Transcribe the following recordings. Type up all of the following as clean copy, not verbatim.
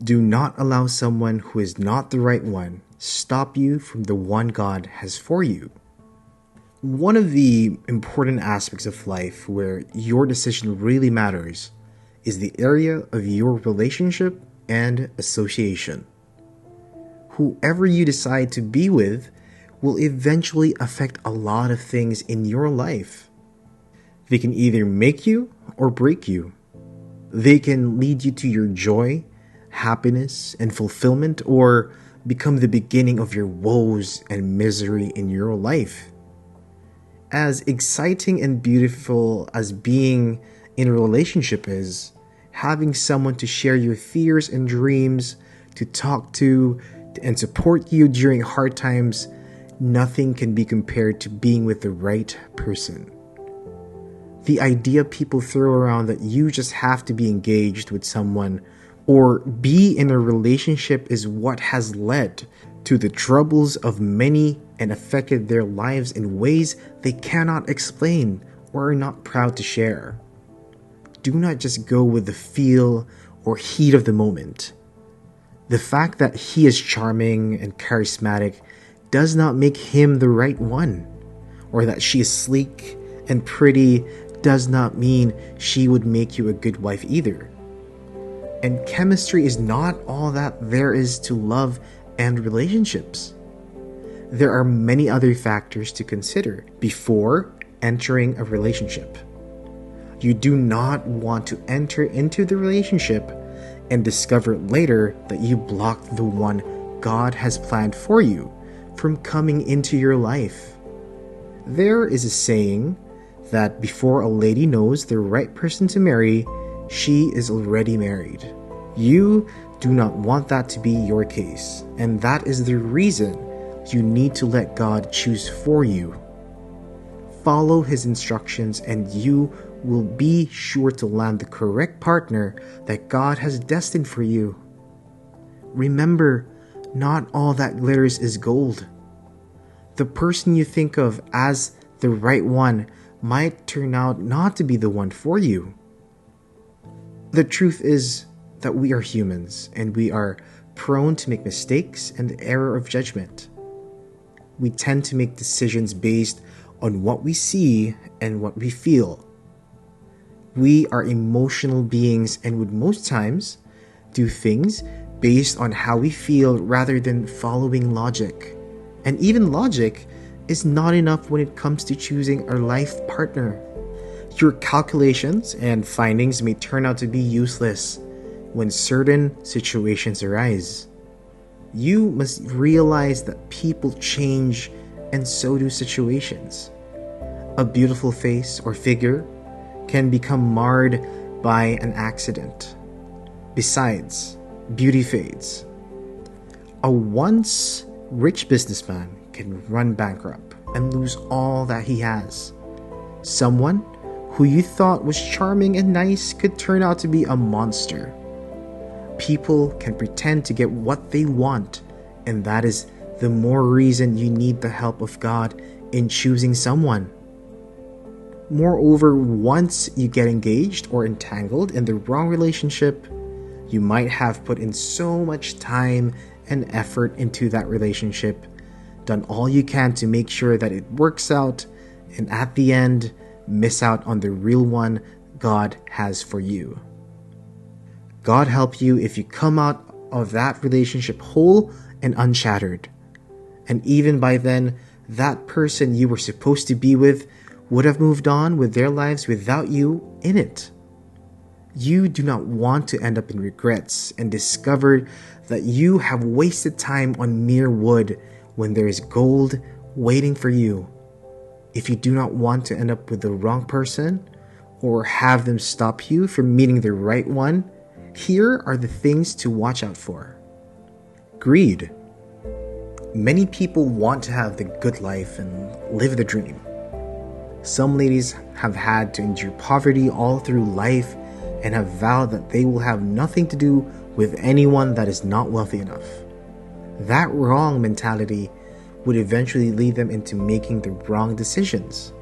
Do not allow someone who is not the right one stop you from the one God has for you. One of the important aspects of life where your decision really matters is the area of your relationship and association. Whoever you decide to be with will eventually affect a lot of things in your life. They can either make you or break you. They can lead you to your joy, happiness, and fulfillment, or become the beginning of your woes and misery in your life. As exciting and beautiful as being in a relationship is, having someone to share your fears and dreams, to talk to, and support you during hard times, nothing can be compared to being with the right person. The idea people throw around that you just have to be engaged with someone or be in a relationship is what has led to the troubles of many and affected their lives in ways they cannot explain or are not proud to share. Do not just go with the feel or heat of the moment. The fact that he is charming and charismatic does not make him the right one, or that she is sleek and pretty does not mean she would make you a good wife either. And chemistry is not all that there is to love and relationships. There are many other factors to consider before entering a relationship. You do not want to enter into the relationship and discover later that you blocked the one God has planned for you from coming into your life. There is a saying that before a lady knows the right person to marry, she is already married. You do not want that to be your case, and that is the reason you need to let God choose for you. Follow his instructions and you will be sure to land the correct partner that God has destined for you. Remember, not all that glitters is gold. The person you think of as the right one might turn out not to be the one for you. The truth is that we are humans and we are prone to make mistakes and error of judgment. We tend to make decisions based on what we see and what we feel. We are emotional beings and would most times do things based on how we feel rather than following logic. And even logic is not enough when it comes to choosing our life partner. Your calculations and findings may turn out to be useless when certain situations arise. You must realize that people change and so do situations. A beautiful face or figure can become marred by an accident. Besides, beauty fades. A once rich businessman can run bankrupt and lose all that he has. Someone who you thought was charming and nice could turn out to be a monster. People can pretend to get what they want, and that is the more reason you need the help of God in choosing someone. Moreover, once you get engaged or entangled in the wrong relationship, you might have put in so much time and effort into that relationship, done all you can to make sure that it works out, and at the end, miss out on the real one God has for you. God help you if you come out of that relationship whole and unshattered. And even by then, that person you were supposed to be with would have moved on with their lives without you in it. You do not want to end up in regrets and discover that you have wasted time on mere wood when there is gold waiting for you. If you do not want to end up with the wrong person or have them stop you from meeting the right one, here are the things to watch out for. Greed. Many people want to have the good life and live the dream. Some ladies have had to endure poverty all through life and have vowed that they will have nothing to do with anyone that is not wealthy enough. That wrong mentality would eventually lead them into making the wrong decisions.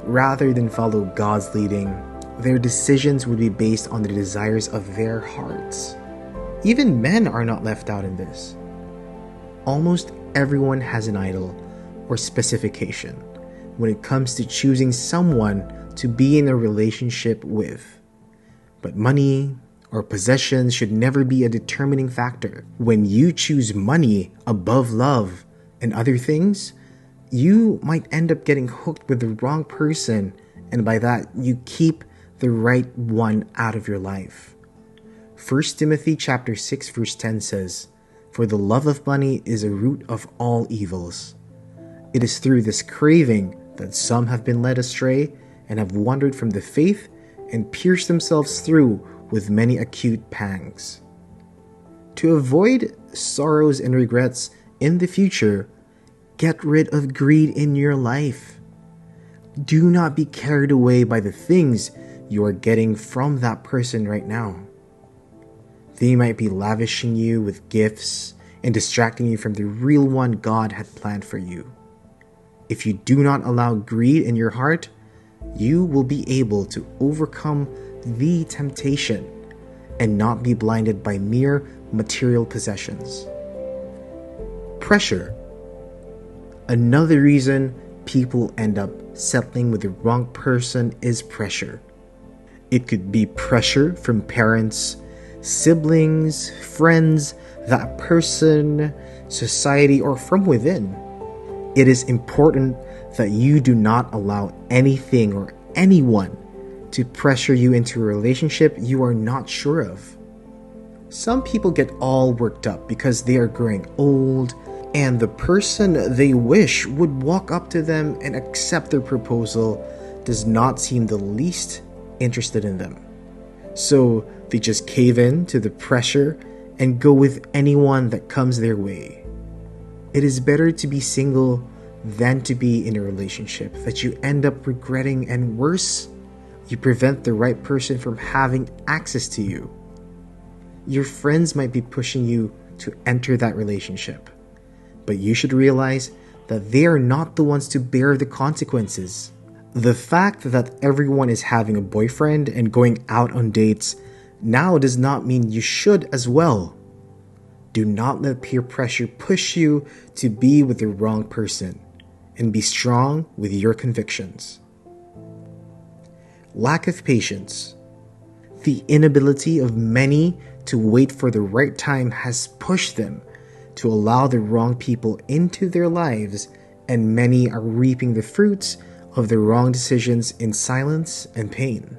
Rather than follow God's leading, their decisions would be based on the desires of their hearts. Even men are not left out in this. Almost everyone has an idol or specification when it comes to choosing someone to be in a relationship with. But money or possessions should never be a determining factor. When you choose money above love and other things, you might end up getting hooked with the wrong person, and by that, you keep the right one out of your life. 1 Timothy chapter 6 verse 10 says, "For the love of money is a root of all evils. It is through this craving that some have been led astray and have wandered from the faith and pierced themselves through with many acute pangs." To avoid sorrows and regrets in the future, get rid of greed in your life. Do not be carried away by the things you are getting from that person right now. They might be lavishing you with gifts and distracting you from the real one God had planned for you. If you do not allow greed in your heart, you will be able to overcome the temptation and not be blinded by mere material possessions. Pressure. Another reason people end up settling with the wrong person is pressure. It could be pressure from parents, siblings, friends, that person, society, or from within. It is important that you do not allow anything or anyone to pressure you into a relationship you are not sure of. Some people get all worked up because they are growing old, and the person they wish would walk up to them and accept their proposal does not seem the least interested in them. So they just cave in to the pressure and go with anyone that comes their way. It is better to be single than to be in a relationship that you end up regretting, and worse, you prevent the right person from having access to you. Your friends might be pushing you to enter that relationship, but you should realize that they are not the ones to bear the consequences. The fact that everyone is having a boyfriend and going out on dates now does not mean you should as well. Do not let peer pressure push you to be with the wrong person, and be strong with your convictions. Lack of patience. The inability of many to wait for the right time has pushed them to allow the wrong people into their lives, and many are reaping the fruits of the wrong decisions in silence and pain.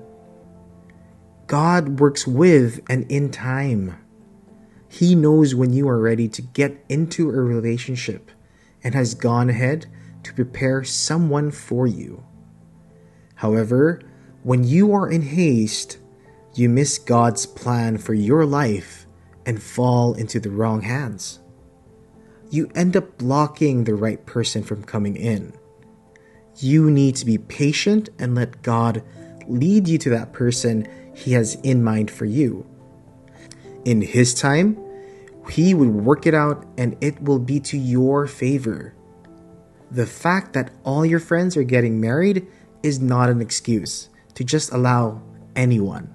God works with and in time. He knows when you are ready to get into a relationship and has gone ahead to prepare someone for you. However, when you are in haste, you miss God's plan for your life and fall into the wrong hands. You end up blocking the right person from coming in. You need to be patient and let God lead you to that person He has in mind for you. In His time, He would work it out and it will be to your favor. The fact that all your friends are getting married is not an excuse to just allow anyone.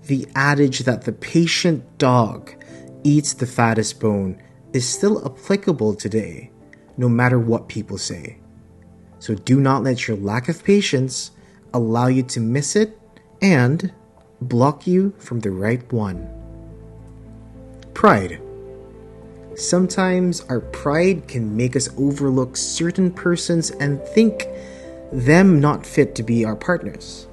The adage that the patient dog eats the fattest bone is still applicable today, no matter what people say. So do not let your lack of patience allow you to miss it and block you from the right one. Pride. Sometimes our pride can make us overlook certain persons and think them not fit to be our partners.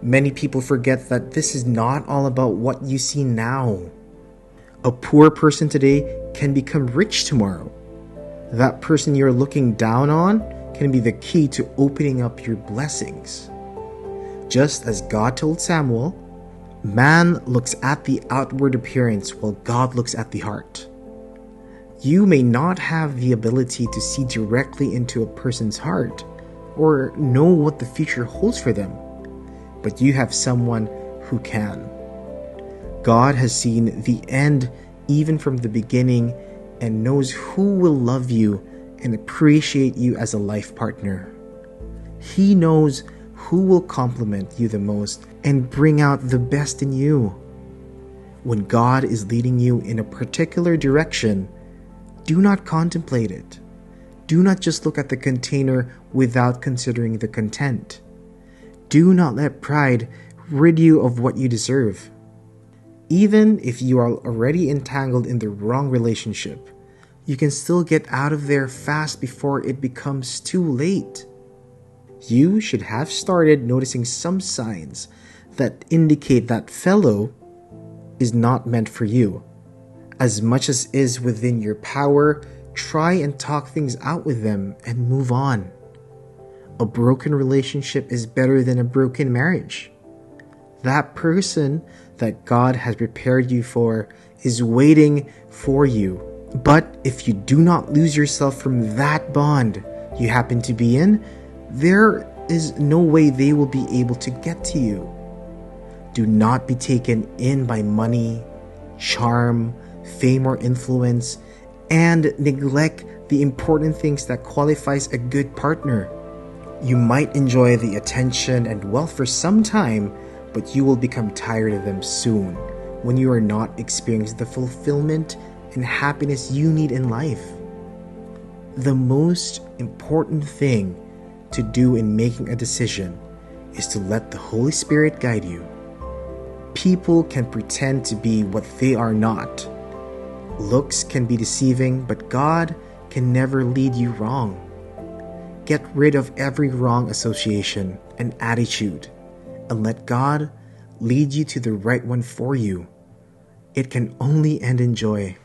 Many people forget that this is not all about what you see now. A poor person today can become rich tomorrow. That person you're looking down on can be the key to opening up your blessings. Just as God told Samuel, man looks at the outward appearance while God looks at the heart. You may not have the ability to see directly into a person's heart or know what the future holds for them, but you have someone who can. God has seen the end even from the beginning and knows who will love you and appreciate you as a life partner. He knows who will compliment you the most and bring out the best in you. When God is leading you in a particular direction, do not contemplate it. Do not just look at the container without considering the content. Do not let pride rid you of what you deserve. Even if you are already entangled in the wrong relationship, you can still get out of there fast before it becomes too late. You should have started noticing some signs that indicate that fellow is not meant for you. As much as is within your power, try and talk things out with them and move on. A broken relationship is better than a broken marriage. That person that God has prepared you for is waiting for you. But if you do not lose yourself from that bond you happen to be in, there is no way they will be able to get to you. Do not be taken in by money, charm, fame, or influence, and neglect the important things that qualifies a good partner. You might enjoy the attention and wealth for some time, but you will become tired of them soon when you are not experiencing the fulfillment and happiness you need in life. The most important thing to do in making a decision is to let the Holy Spirit guide you. People can pretend to be what they are not. Looks can be deceiving, but God can never lead you wrong. Get rid of every wrong association and attitude, and let God lead you to the right one for you. It can only end in joy.